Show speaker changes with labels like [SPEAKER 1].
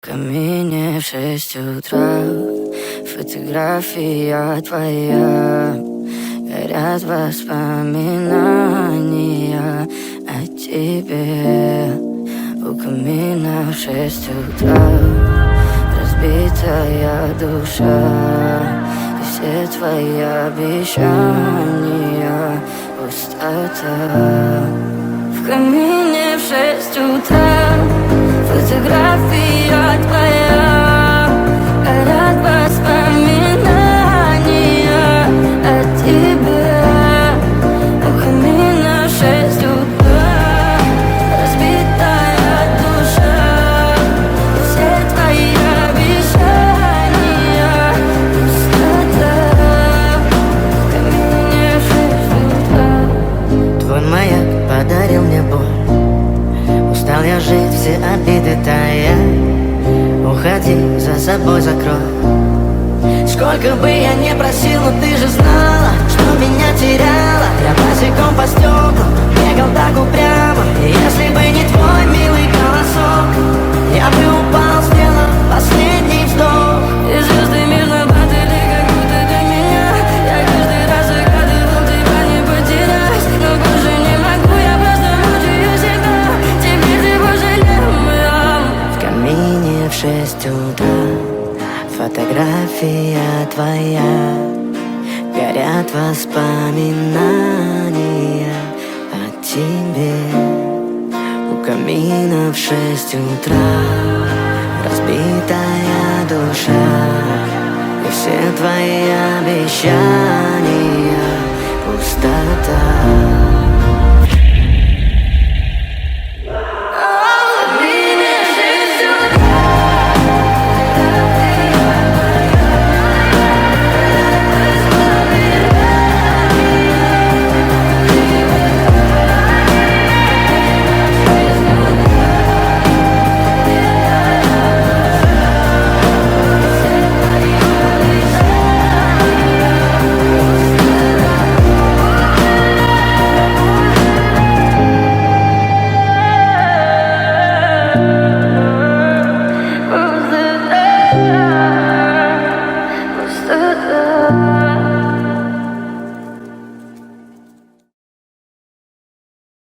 [SPEAKER 1] камине в 6 утра, фотография твоя. Горят воспоминания о тебе. У камина в 6 утра разбитая душа, и все твои обещания пустота. В камине в 6 утра фотография твоя. Горят воспоминания о тебе. У камина в 6 утра разбитая душа, все твои обещания пустота. В камине в 6 утра.
[SPEAKER 2] Твой маяк подарил мне боль. Устал я жить, все обиды тая. Уходи, за собой закрой. Сколько бы я не просил, но ты же знала, что меня теряла. Я босиком по стеклам бегал так упрямо. И если бы не твой милый голосок, я бы упал, сделав последний вздох.
[SPEAKER 1] И звезды мирно падали, как будто до меня. Я каждый раз загадывал тебя не потерять, но больше не могу, я просто мучаю себя. Теперь ты пожалел меня.
[SPEAKER 2] В камине в 6 утра фотография твоя. Горят воспоминания о тебе. У камина в 6 утра разбитая душа, и все твои обещания пустота.